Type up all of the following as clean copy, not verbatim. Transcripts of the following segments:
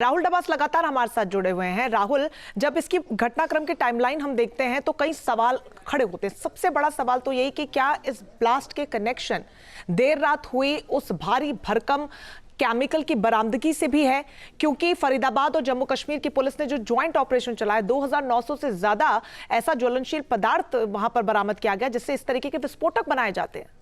राहुल डबास लगातार हमारे साथ जुड़े हुए हैं। राहुल, जब इसकी घटनाक्रम की टाइमलाइन हम देखते हैं तो कई सवाल खड़े होते हैं। सबसे बड़ा सवाल तो यही कि क्या इस ब्लास्ट के कनेक्शन देर रात हुई उस भारी भरकम केमिकल की बरामदगी से भी है, क्योंकि फरीदाबाद और जम्मू कश्मीर की पुलिस ने जो ज्वाइंट ऑपरेशन चलाया 2900 से ज्यादा ऐसा ज्वलनशील पदार्थ वहां पर बरामद किया गया जिससे इस तरीके के विस्फोटक बनाए जाते हैं।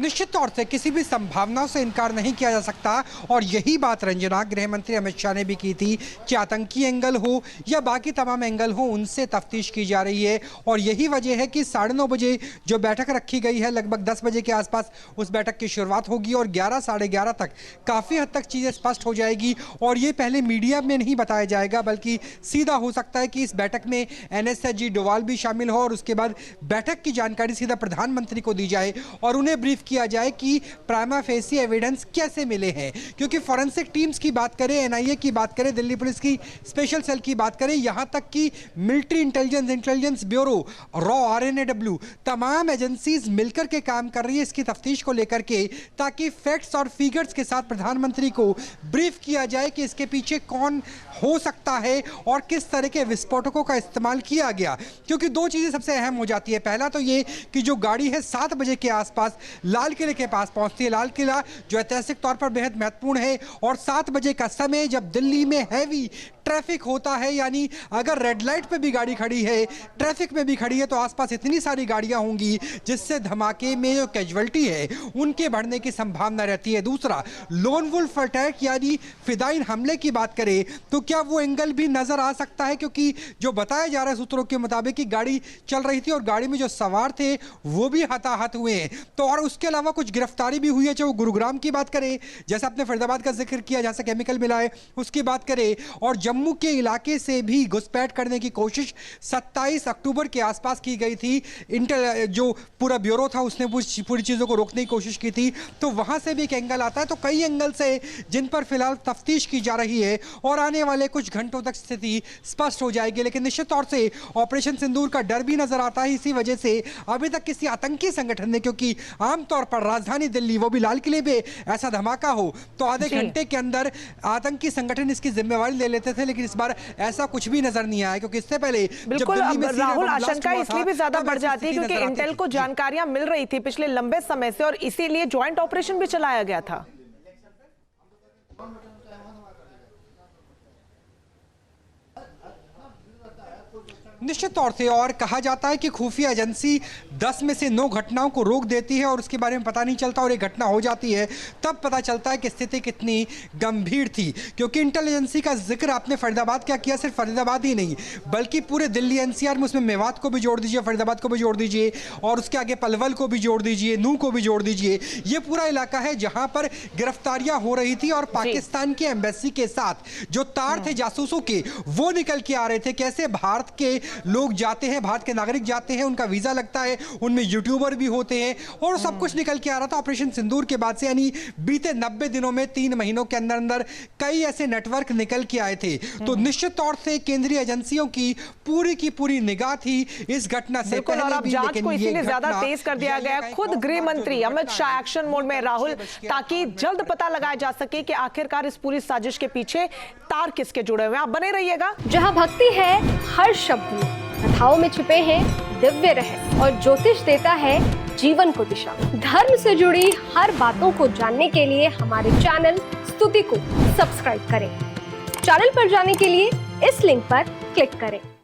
निश्चित तौर से किसी भी संभावनाओं से इनकार नहीं किया जा सकता और यही बात रंजना गृह मंत्री अमित शाह ने भी की थी कि आतंकी एंगल हो या बाकी तमाम एंगल हो उनसे तफ्तीश की जा रही है। और यही वजह है कि 9:30 बजे जो बैठक रखी गई है, लगभग 10 बजे के आसपास उस बैठक की शुरुआत होगी और 11 साढ़े 11 तक काफ़ी हद तक चीज़ें स्पष्ट हो जाएगी। और ये पहले मीडिया में नहीं बताया जाएगा, बल्कि सीधा हो सकता है कि इस बैठक में NSG डोवाल भी शामिल हो और उसके बाद बैठक की जानकारी सीधा प्रधानमंत्री को दी जाए और उन्हें ब्रीफ किया जाए कि प्राइमा फेसी एविडेंस कैसे मिले हैं। क्योंकि फॉरेंसिक टीम्स की बात करें, NIA की बात करें, दिल्ली पुलिस की स्पेशल सेल की बात करें, यहां तक कि military intelligence bureau, raw, RNAW, तमाम एजेंसीज मिलकर के काम कर रही है इसकी तफ्तीश को लेकर के, ताकि फैक्ट्स और फिगर्स के साथ प्रधानमंत्री को ब्रीफ किया जाए कि इसके पीछे कौन हो सकता है और किस तरह के विस्फोटकों का इस्तेमाल किया गया। क्योंकि दो चीजें सबसे अहम हो जाती है। पहला तो ये कि जो गाड़ी है 7 बजे के आसपास लाल किले के पास पहुंचती है। लाल किला जो ऐतिहासिक तौर पर बेहद महत्वपूर्ण है और 7 बजे का समय जब दिल्ली में हैवी ट्रैफिक होता है, यानी अगर रेड लाइट पे भी गाड़ी खड़ी है, ट्रैफिक में भी खड़ी है, तो आसपास इतनी सारी गाड़ियां होंगी जिससे धमाके में जो कैजुअल्टी है उनके बढ़ने की संभावना रहती है। दूसरा, लोन वुल्फ अटैक यानी फिदाइन हमले की बात करें तो क्या वो एंगल भी नजर आ सकता है, क्योंकि जो बताया जा रहा है सूत्रों के मुताबिक कि गाड़ी चल रही थी और गाड़ी में जो सवार थे वो भी हताहत हुए हैं। तो और उसके अलावा कुछ गिरफ्तारी भी हुई है, चाहे वो गुरुग्राम की बात करें, जैसे आपने फरीदाबाद का जिक्र किया जहां से केमिकल मिला है उसकी बात करें, और जम्मू के इलाके से भी घुसपैठ करने की कोशिश 27 अक्टूबर के आसपास की गई थी। इंटेल जो पूरा ब्यूरो था उसने पूरी चीजों को रोकने की कोशिश की थी, तो वहां से भी एक एंगल आता है। तो कई एंगल से जिन पर फिलहाल तफ्तीश की जा रही है और आने वाले कुछ घंटों तक स्थिति स्पष्ट हो जाएगी। लेकिन निश्चित तौर से ऑपरेशन सिंदूर का डर भी नजर आता है। इसी वजह से अभी तक किसी आतंकी संगठन ने, क्योंकि आमतौर पर राजधानी दिल्ली वो भी लाल किले पे ऐसा धमाका हो तो आधे घंटे के अंदर आतंकी संगठन इसकी जिम्मेवारी ले लेते थे, लेकिन इस बार ऐसा कुछ भी नजर नहीं आया। क्योंकि इससे पहले बिल्कुल राहुल, आशंका इसलिए भी ज्यादा बढ़ जाती है क्योंकि इंटेल को जानकारियां मिल रही थी पिछले लंबे समय से और इसीलिए ज्वाइंट ऑपरेशन भी चलाया गया था। निश्चित तौर से, और कहा जाता है कि खुफिया एजेंसी 10 में से 9 घटनाओं को रोक देती है और उसके बारे में पता नहीं चलता, और एक घटना हो जाती है तब पता चलता है कि स्थिति कितनी गंभीर थी। क्योंकि इंटेल एजेंसी का जिक्र आपने फरीदाबाद क्या किया, सिर्फ फरीदाबाद ही नहीं बल्कि पूरे दिल्ली NCR में, उसमें मेवात को भी जोड़ दीजिए, फरीदाबाद को भी जोड़ दीजिए और उसके आगे पलवल को भी जोड़ दीजिए, नूह को भी जोड़ दीजिए। ये पूरा इलाका है जहां पर गिरफ्तारियां हो रही थी और पाकिस्तान के एम्बेसी के साथ जो तार थे जासूसों के वो निकल के आ रहे थे। कैसे भारत के लोग जाते हैं, भारत के नागरिक जाते हैं, उनका वीजा लगता है, उनमें यूट्यूबर भी होते हैं और सब कुछ निकल के आ रहा था ऑपरेशन सिंदूर के बाद से। यानी बीते 90 दिनों में 3 महीनों के अंदर अंदर कई ऐसे नेटवर्क निकल के आए थे। तो निश्चित तौर से केंद्रीय एजेंसियों की पूरी निगाह थी इस घटना से पहले और अब भी, जांच को इसीलिए ज्यादा तेज कर दिया गया। खुद गृह मंत्री अमित शाह एक्शन मोड में राहुल, ताकि जल्द पता लगाया जा सके कि आखिरकार इस पूरी साजिश के पीछे तार किसके जुड़े हुए हैं। आप बने रहिएगा। जहां भक्ति है हर शब्द में, कथाओं में छुपे हैं दिव्य रहस्य और ज्योतिष देता है जीवन को दिशा। धर्म से जुड़ी हर बातों को जानने के लिए हमारे चैनल स्तुति को सब्सक्राइब करें। चैनल पर जाने के लिए इस लिंक पर क्लिक करें।